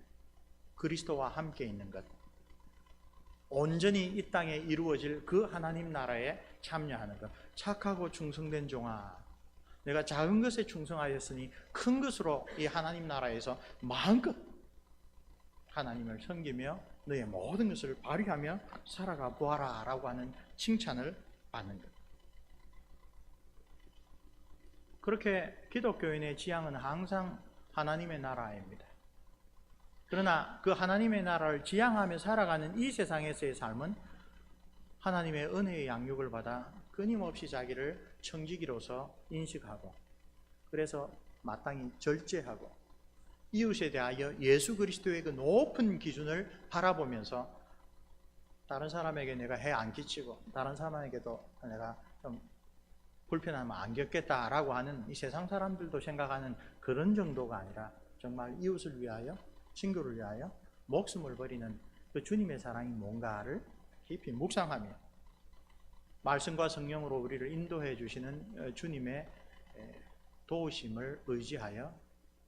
그리스도와 함께 있는 것, 온전히 이 땅에 이루어질 그 하나님 나라에 참여하는 것. 착하고 충성된 종아, 내가 작은 것에 충성하였으니 큰 것으로 이 하나님 나라에서 마음껏 하나님을 섬기며 너의 모든 것을 발휘하며 살아가 보아라 라고 하는 칭찬을 받는 것. 그렇게 기독교인의 지향은 항상 하나님의 나라입니다. 그러나 그 하나님의 나라를 지향하며 살아가는 이 세상에서의 삶은 하나님의 은혜의 양육을 받아 끊임없이 자기를 청지기로서 인식하고, 그래서 마땅히 절제하고 이웃에 대하여 예수 그리스도의 그 높은 기준을 바라보면서 다른 사람에게 내가 해 안 끼치고 다른 사람에게도 내가 좀 불편하면 안 겪겠다라고 하는 이 세상 사람들도 생각하는 그런 정도가 아니라 정말 이웃을 위하여, 친구를 위하여 목숨을 버리는 그 주님의 사랑이 뭔가를 깊이 묵상하며 말씀과 성령으로 우리를 인도해 주시는 주님의 도우심을 의지하여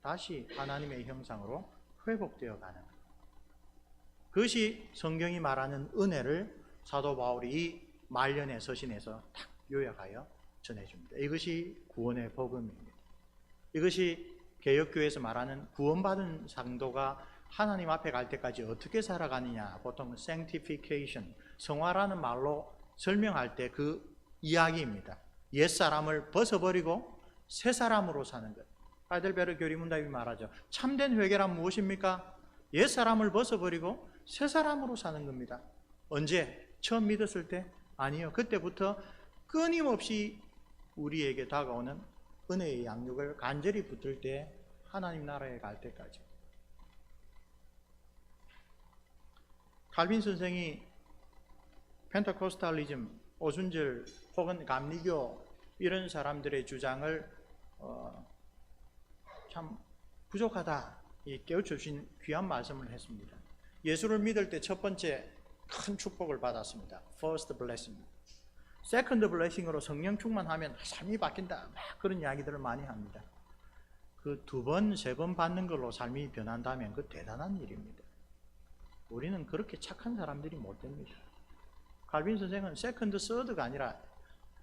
다시 하나님의 형상으로 회복되어 가는 것. 그것이 성경이 말하는 은혜를 사도 바울이 이 말년의 서신에서 딱 요약하여 전해줍니다. 이것이 구원의 복음입니다. 이것이 개역교회에서 말하는 구원받은 상도가 하나님 앞에 갈 때까지 어떻게 살아가느냐, 보통 sanctification, 성화라는 말로 설명할 때 그 이야기입니다. 옛사람을 벗어버리고 새사람으로 사는 것. 하이델베르크 교리문답이 말하죠. 참된 회개란 무엇입니까? 옛사람을 벗어버리고 새사람으로 사는 겁니다. 언제? 처음 믿었을 때 아니요. 그때부터 끊임없이 우리에게 다가오는 은혜의 양육을 간절히 붙들 때 하나님 나라에 갈 때까지. 칼빈 선생이 펜타코스탈리즘, 오순절 혹은 감리교 이런 사람들의 주장을 참 부족하다 깨우쳐주신 귀한 말씀을 했습니다. 예수를 믿을 때 첫 번째 큰 축복을 받았습니다. First blessing. Second blessing으로 성령 충만하면 삶이 바뀐다. 막 그런 이야기들을 많이 합니다. 그 두 번, 세 번 받는 걸로 삶이 변한다면 그 대단한 일입니다. 우리는 그렇게 착한 사람들이 못 됩니다. 칼빈 선생은 세컨드, 서드가 아니라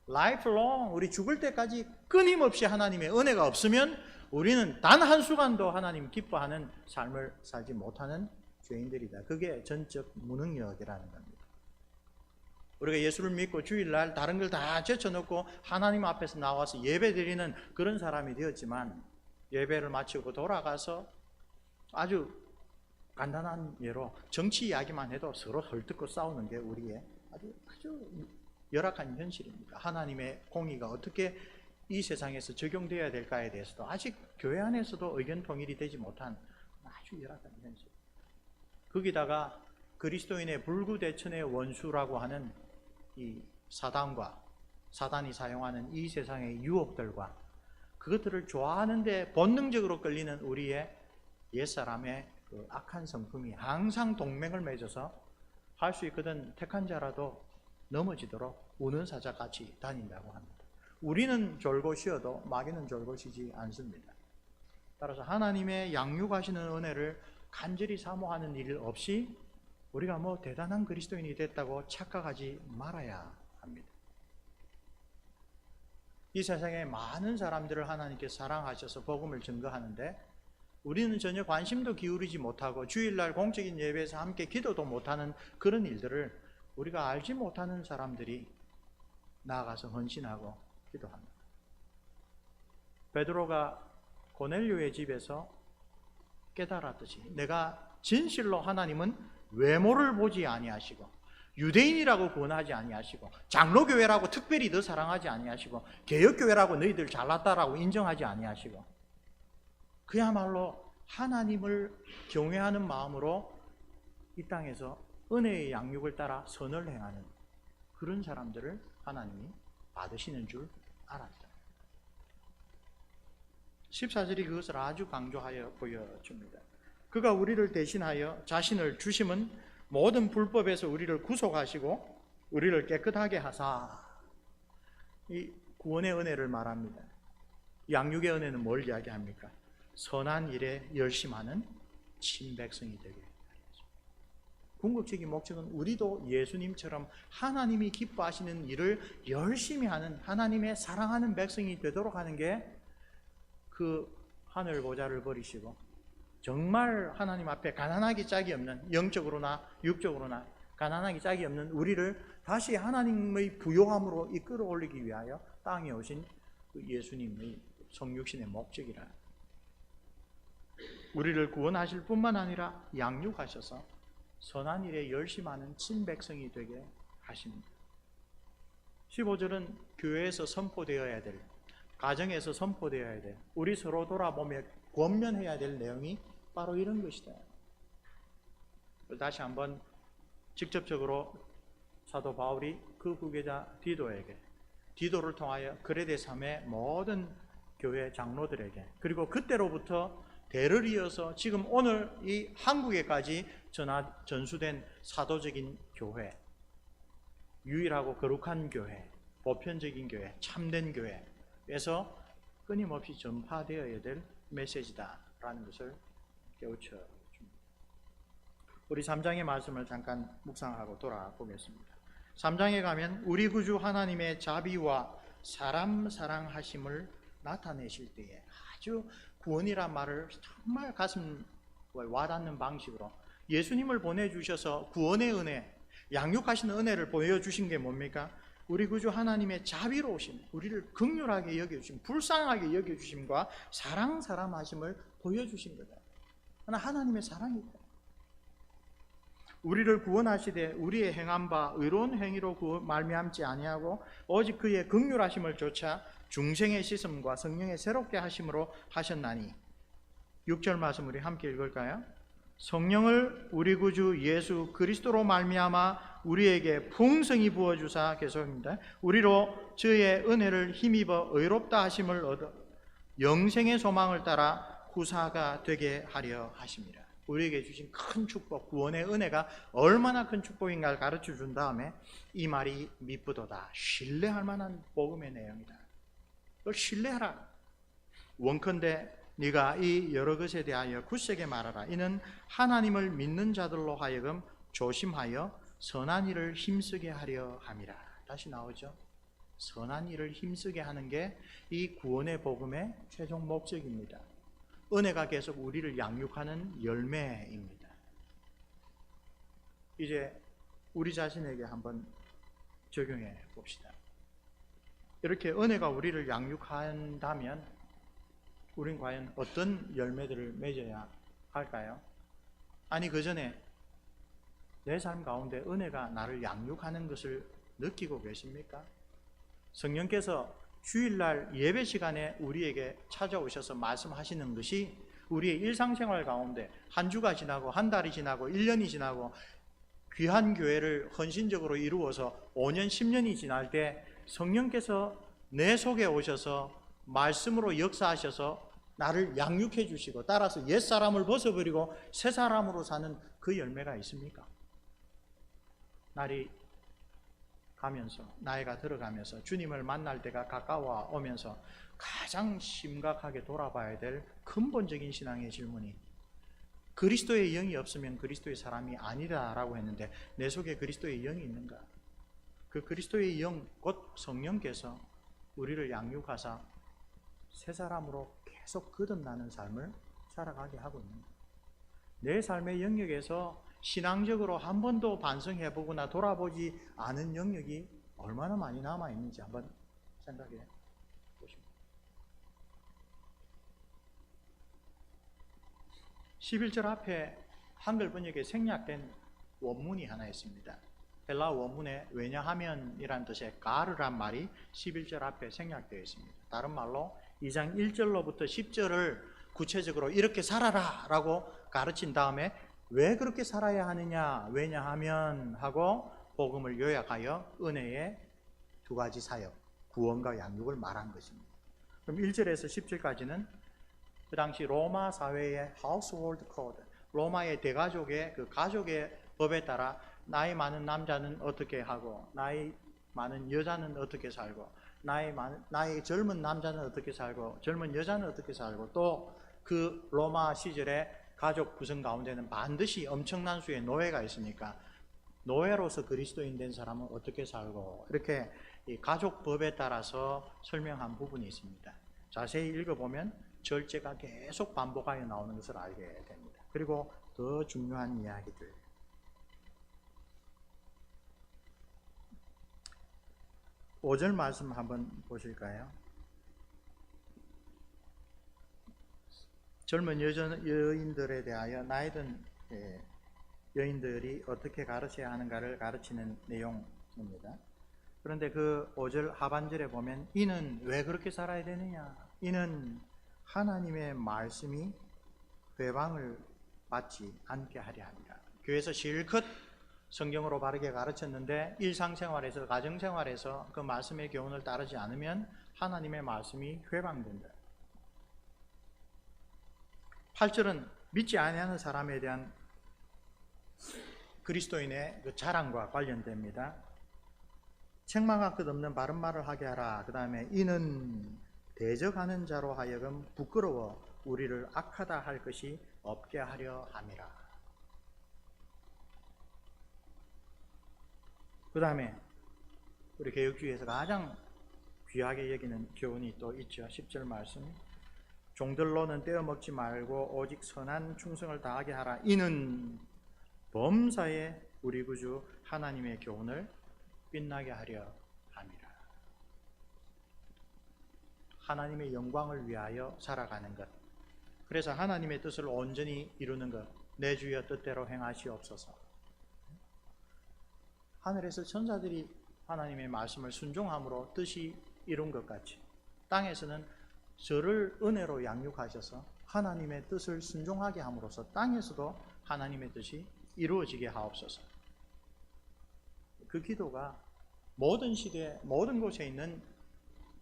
라이프롱, 우리 죽을 때까지 끊임없이 하나님의 은혜가 없으면 우리는 단 한순간도 하나님 기뻐하는 삶을 살지 못하는 죄인들이다. 그게 전적 무능력이라는 겁니다. 우리가 예수를 믿고 주일날 다른 걸 다 제쳐놓고 하나님 앞에서 나와서 예배드리는 그런 사람이 되었지만, 예배를 마치고 돌아가서 아주 간단한 예로 정치 이야기만 해도 서로 헐뜯고 싸우는 게 우리의 아주 열악한 현실입니다. 하나님의 공의가 어떻게 이 세상에서 적용되어야 될까에 대해서도 아직 교회 안에서도 의견 통일이 되지 못한 아주 열악한 현실. 거기다가 그리스도인의 불구대천의 원수라고 하는 이 사단이 사용하는 이 세상의 유혹들과 그것들을 좋아하는데 본능적으로 끌리는 우리의 옛사람의 그 악한 성품이 항상 동맹을 맺어서 할 수 있거든 택한 자라도 넘어지도록 우는 사자같이 다닌다고 합니다. 우리는 졸고 쉬어도 마귀는 졸고 쉬지 않습니다. 따라서 하나님의 양육하시는 은혜를 간절히 사모하는 일 없이 우리가 뭐 대단한 그리스도인이 됐다고 착각하지 말아야 합니다. 이 세상에 많은 사람들을 하나님께 사랑하셔서 복음을 증거하는데 우리는 전혀 관심도 기울이지 못하고 주일날 공적인 예배에서 함께 기도도 못하는 그런 일들을 우리가 알지 못하는 사람들이 나아가서 헌신하고 기도합니다. 베드로가 고넬료의 집에서 깨달았듯이 내가 진실로 하나님은 외모를 보지 아니하시고 유대인이라고 구원하지 아니하시고 장로교회라고 특별히 더 사랑하지 아니하시고 개혁교회라고 너희들 잘났다라고 인정하지 아니하시고 그야말로 하나님을 경외하는 마음으로 이 땅에서 은혜의 양육을 따라 선을 행하는 그런 사람들을 하나님이 받으시는 줄 알았다. 14절이 그것을 아주 강조하여 보여줍니다. 그가 우리를 대신하여 자신을 주심은 모든 불법에서 우리를 구속하시고 우리를 깨끗하게 하사. 이 구원의 은혜를 말합니다. 양육의 은혜는 뭘 이야기합니까? 선한 일에 열심하는 친백성이 되게 하겠습니다. 궁극적인 목적은 우리도 예수님처럼 하나님이 기뻐하시는 일을 열심히 하는 하나님의 사랑하는 백성이 되도록 하는 게 그 하늘 보좌를 버리시고 정말 하나님 앞에 가난하기 짝이 없는, 영적으로나 육적으로나 가난하기 짝이 없는 우리를 다시 하나님의 부요함으로 이끌어 올리기 위하여 땅에 오신 예수님의 성육신의 목적이라. 우리를 구원하실 뿐만 아니라 양육하셔서 선한 일에 열심하는 친백성이 되게 하십니다. 15절은 교회에서 선포되어야 될, 가정에서 선포되어야 될, 우리 서로 돌아보며 권면해야 될 내용이 바로 이런 것이다. 다시 한번 직접적으로 사도 바울이 그 후계자 디도에게, 디도를 통하여 그레데 섬의 모든 교회 장로들에게, 그리고 그때로부터 대를 이어서 지금 오늘 이 한국에까지 전수된 사도적인 교회, 유일하고 거룩한 교회, 보편적인 교회, 참된 교회에서 끊임없이 전파되어야 될 메시지다라는 것을 깨우쳐 줍니다. 우리 3장의 말씀을 잠깐 묵상하고 돌아보겠습니다. 3장에 가면 우리 구주 하나님의 자비와 사람 사랑하심을 나타내실 때에 아주 구원이란 말을 정말 가슴 와닿는 방식으로 예수님을 보내주셔서 구원의 은혜, 양육하시는 은혜를 보여주신 게 뭡니까? 우리 구주 하나님의 자비로우심, 우리를 긍휼하게 여겨주심, 불쌍하게 여겨주심과 사랑하심을 보여주신 거다. 하나님의 사랑이다. 우리를 구원하시되 우리의 행한 바 의로운 행위로 말미암지 아니하고 오직 그의 긍휼하심을 좇아 중생의 씻음과 성령의 새롭게 하심으로 하셨나니. 6절 말씀 우리 함께 읽을까요? 성령을 우리 구주 예수 그리스도로 말미암아 우리에게 풍성히 부어주사, 계속입니다. 우리로 저의 은혜를 힘입어 의롭다 하심을 얻어 영생의 소망을 따라 후사가 되게 하려 하심이라. 우리에게 주신 큰 축복, 구원의 은혜가 얼마나 큰 축복인가를 가르쳐 준 다음에 이 말이 미쁘도다, 신뢰할 만한 복음의 내용이다. 그걸 신뢰하라. 원컨대 네가 이 여러 것에 대하여 굳세게 말하라. 이는 하나님을 믿는 자들로 하여금 조심하여 선한 일을 힘쓰게 하려 함이라. 다시 나오죠. 선한 일을 힘쓰게 하는 게 이 구원의 복음의 최종 목적입니다. 은혜가 계속 우리를 양육하는 열매입니다. 이제 우리 자신에게 한번 적용해 봅시다. 이렇게 은혜가 우리를 양육한다면 우린 과연 어떤 열매들을 맺어야 할까요? 아니, 그 전에 내 삶 가운데 은혜가 나를 양육하는 것을 느끼고 계십니까? 성령께서 주일날 예배 시간에 우리에게 찾아오셔서 말씀하시는 것이 우리의 일상생활 가운데 한 주가 지나고 한 달이 지나고 1년이 지나고 귀한 교회를 헌신적으로 이루어서 5년, 10년이 지날 때 성령께서 내 속에 오셔서 말씀으로 역사하셔서 나를 양육해 주시고 따라서 옛사람을 벗어버리고 새사람으로 사는 그 열매가 있습니까? 날이 가면서, 나이가 들어가면서 주님을 만날 때가 가까워 오면서 가장 심각하게 돌아봐야 될 근본적인 신앙의 질문이, 그리스도의 영이 없으면 그리스도의 사람이 아니다라고 했는데 내 속에 그리스도의 영이 있는가? 그 그리스도의 영, 곧 성령께서 우리를 양육하사 새 사람으로 계속 거듭나는 삶을 살아가게 하고 있는 거예요. 내 삶의 영역에서 신앙적으로 한 번도 반성해보거나 돌아보지 않은 영역이 얼마나 많이 남아있는지 한번 생각해 보십시오. 11절 앞에 한글 번역에 생략된 원문이 하나 있습니다. 헬라 원문에 왜냐하면이란 뜻의 가르란 말이 11절 앞에 생략되어 있습니다. 다른 말로 2장 1절로부터 10절을 구체적으로 이렇게 살아라 라고 가르친 다음에 왜 그렇게 살아야 하느냐, 왜냐하면 하고 복음을 요약하여 은혜의 두 가지 사역, 구원과 양육을 말한 것입니다. 그럼 1절에서 10절까지는 그 당시 로마 사회의 household code, 로마의 대가족의 그 가족의 법에 따라 나이 많은 남자는 어떻게 하고 나이 많은 여자는 어떻게 살고 나이 젊은 남자는 어떻게 살고 젊은 여자는 어떻게 살고, 또 그 로마 시절에 가족 구성 가운데는 반드시 엄청난 수의 노예가 있으니까 노예로서 그리스도인 된 사람은 어떻게 살고, 이렇게 이 가족법에 따라서 설명한 부분이 있습니다. 자세히 읽어보면 절제가 계속 반복하여 나오는 것을 알게 됩니다. 그리고 더 중요한 이야기들, 5절 말씀 한번 보실까요? 젊은 여인들에 대하여 나이든 여인들이 어떻게 가르쳐야 하는가를 가르치는 내용입니다. 그런데 그 5절 하반절에 보면 이는 왜 그렇게 살아야 되느냐? 이는 하나님의 말씀이 회방을 받지 않게 하려 합니다. 교회에서 실컷 성경으로 바르게 가르쳤는데 일상생활에서, 가정생활에서 그 말씀의 교훈을 따르지 않으면 하나님의 말씀이 회방된다. 8절은 믿지 아니하는 사람에 대한 그리스도인의 그 자랑과 관련됩니다. 책망할 것 없는 바른 말을 하게 하라. 그 다음에 이는 대적하는 자로 하여금 부끄러워 우리를 악하다 할 것이 없게 하려 함이라. 그 다음에 우리 개혁주의에서 가장 귀하게 여기는 교훈이 또 있죠. 10절 말씀, 종들로는 떼어먹지 말고 오직 선한 충성을 다하게 하라. 이는 범사에 우리 구주 하나님의 교훈을 빛나게 하려 함이라. 하나님의 영광을 위하여 살아가는 것, 그래서 하나님의 뜻을 온전히 이루는 것, 내 주여 뜻대로 행하시옵소서. 하늘에서 천사들이 하나님의 말씀을 순종함으로 뜻이 이룬 것 같이 땅에서는 저를 은혜로 양육하셔서 하나님의 뜻을 순종하게 함으로써 땅에서도 하나님의 뜻이 이루어지게 하옵소서. 그 기도가 모든 시대 모든 곳에 있는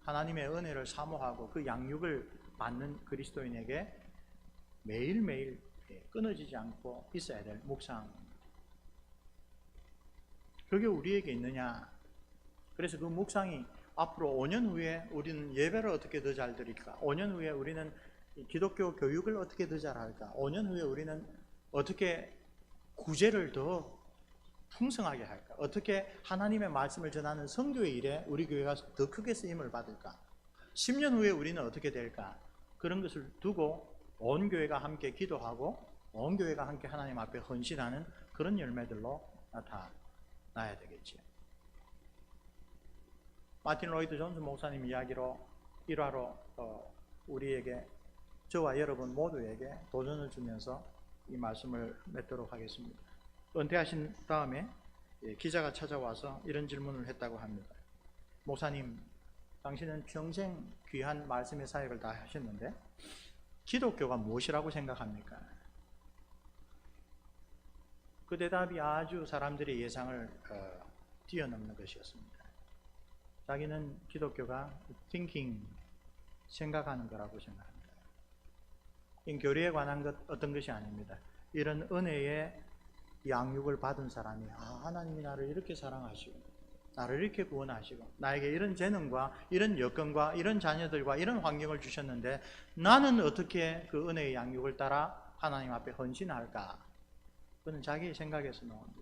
하나님의 은혜를 사모하고 그 양육을 받는 그리스도인에게 매일매일 끊어지지 않고 있어야 될 묵상. 그게 우리에게 있느냐? 그래서 그 묵상이 앞으로 5년 후에 우리는 예배를 어떻게 더 잘 드릴까? 5년 후에 우리는 기독교 교육을 어떻게 더 잘할까? 5년 후에 우리는 어떻게 구제를 더 풍성하게 할까? 어떻게 하나님의 말씀을 전하는 선교의 일에 우리 교회가 더 크게 쓰임을 받을까? 10년 후에 우리는 어떻게 될까? 그런 것을 두고 온 교회가 함께 기도하고 온 교회가 함께 하나님 앞에 헌신하는 그런 열매들로 나타나야 되겠지요. 마틴 로이드 존스 목사님 이야기로 일화로 우리에게 저와 여러분 모두에게 도전을 주면서 이 말씀을 맺도록 하겠습니다. 은퇴하신 다음에 기자가 찾아와서 이런 질문을 했다고 합니다. 목사님, 당신은 평생 귀한 말씀의 사역을 다 하셨는데 기독교가 무엇이라고 생각합니까? 그 대답이 아주 사람들의 예상을 뛰어넘는 것이었습니다. 자기는 기독교가 thinking, 생각하는 거라고 생각합니다. 이 교리에 관한 것 어떤 것이 아닙니다. 이런 은혜의 양육을 받은 사람이 하나님이 나를 이렇게 사랑하시고 나를 이렇게 구원하시고 나에게 이런 재능과 이런 여건과 이런 자녀들과 이런 환경을 주셨는데 나는 어떻게 그 은혜의 양육을 따라 하나님 앞에 헌신할까? 그는 자기의 생각에서 나옵니다.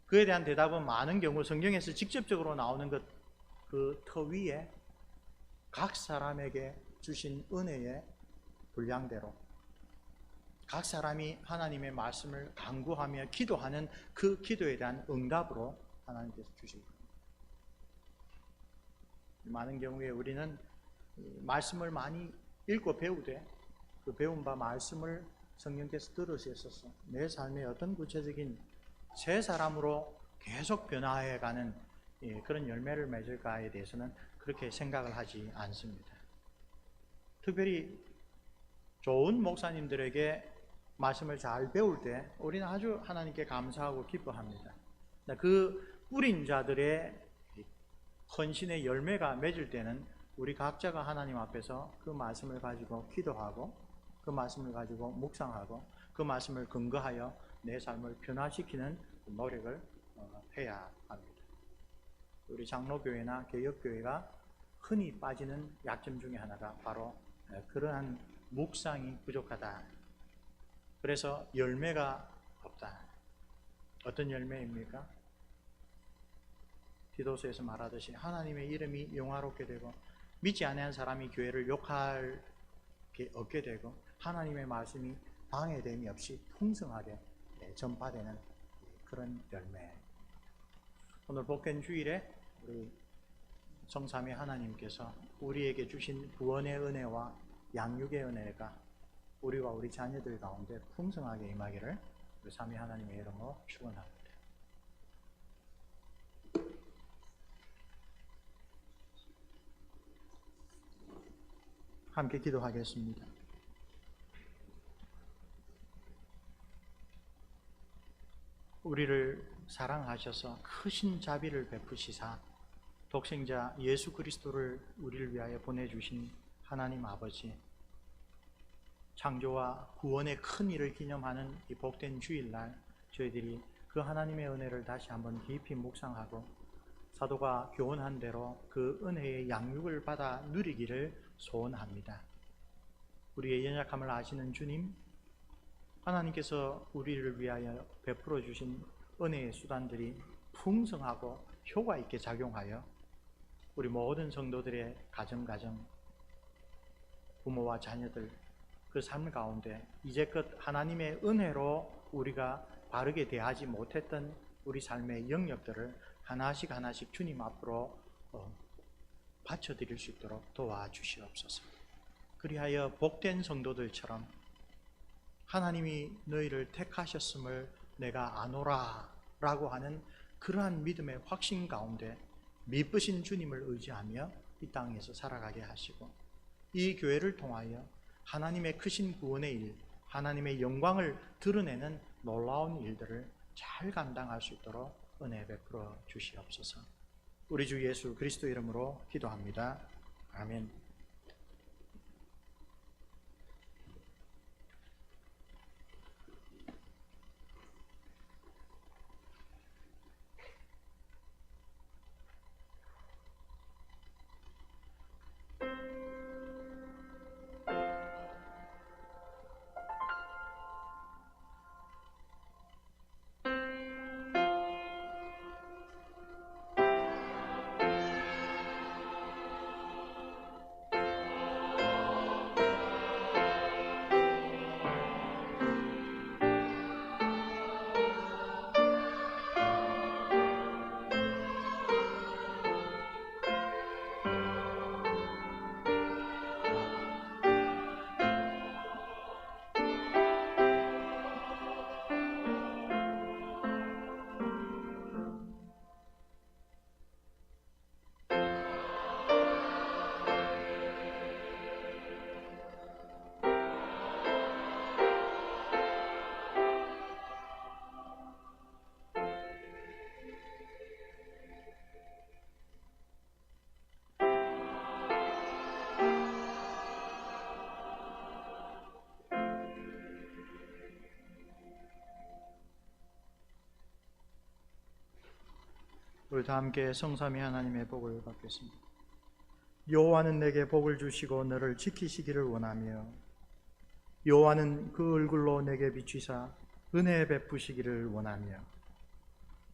그에 대한 대답은 많은 경우 성경에서 직접적으로 나오는 것, 그 터 위에 각 사람에게 주신 은혜의 분량대로 각 사람이 하나님의 말씀을 간구하며 기도하는 그 기도에 대한 응답으로 하나님께서 주실 겁니다. 많은 경우에 우리는 말씀을 많이 읽고 배우되 그 배운 바 말씀을 성령께서 들으셨어서 내 삶의 어떤 구체적인 새 사람으로 계속 변화해가는 그런 열매를 맺을까에 대해서는 그렇게 생각을 하지 않습니다. 특별히 좋은 목사님들에게 말씀을 잘 배울 때 우리는 아주 하나님께 감사하고 기뻐합니다. 그 뿌린 자들의 헌신의 열매가 맺을 때는 우리 각자가 하나님 앞에서 그 말씀을 가지고 기도하고 그 말씀을 가지고 묵상하고 그 말씀을 근거하여 내 삶을 변화시키는 노력을 해야 합니다. 우리 장로교회나 개혁교회가 흔히 빠지는 약점 중에 하나가 바로 그러한 묵상이 부족하다. 그래서 열매가 없다. 어떤 열매입니까? 디도서에서 말하듯이 하나님의 이름이 영화롭게 되고 믿지 않는 사람이 교회를 욕할 게 없게 되고 하나님의 말씀이 방해됨이 없이 풍성하게 전파되는 그런 열매. 오늘 복된 주일에 우리 성삼위 하나님께서 우리에게 주신 구원의 은혜와 양육의 은혜가 우리와 우리 자녀들 가운데 풍성하게 임하기를 우리 삼위 하나님의 이름으로 축원합니다. 함께 기도하겠습니다. 우리를 사랑하셔서 크신 자비를 베푸시사 독생자 예수 그리스도를 우리를 위하여 보내주신 하나님 아버지, 창조와 구원의 큰 일을 기념하는 이 복된 주일날 저희들이 그 하나님의 은혜를 다시 한번 깊이 묵상하고 사도가 교훈한 대로 그 은혜의 양육을 받아 누리기를 소원합니다. 우리의 연약함을 아시는 주님, 하나님께서 우리를 위하여 베풀어 주신 은혜의 수단들이 풍성하고 효과 있게 작용하여 우리 모든 성도들의 가정 부모와 자녀들 그 삶 가운데 이제껏 하나님의 은혜로 우리가 바르게 대하지 못했던 우리 삶의 영역들을 하나씩 주님 앞으로 바쳐드릴 수 있도록 도와주시옵소서. 그리하여 복된 성도들처럼 하나님이 너희를 택하셨음을 내가 아노라 라고 하는 그러한 믿음의 확신 가운데 미쁘신 주님을 의지하며 이 땅에서 살아가게 하시고, 이 교회를 통하여 하나님의 크신 구원의 일, 하나님의 영광을 드러내는 놀라운 일들을 잘 감당할 수 있도록 은혜 베풀어 주시옵소서. 우리 주 예수 그리스도 이름으로 기도합니다. 아멘. 우리 다 함께 성삼위 하나님의 복을 받겠습니다. 여호와는 내게 복을 주시고 너를 지키시기를 원하며, 여호와는 그 얼굴로 내게 비추사 은혜 베푸시기를 원하며,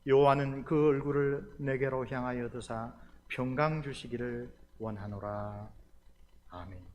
여호와는 그 얼굴을 내게로 향하여 드사 평강 주시기를 원하노라. 아멘.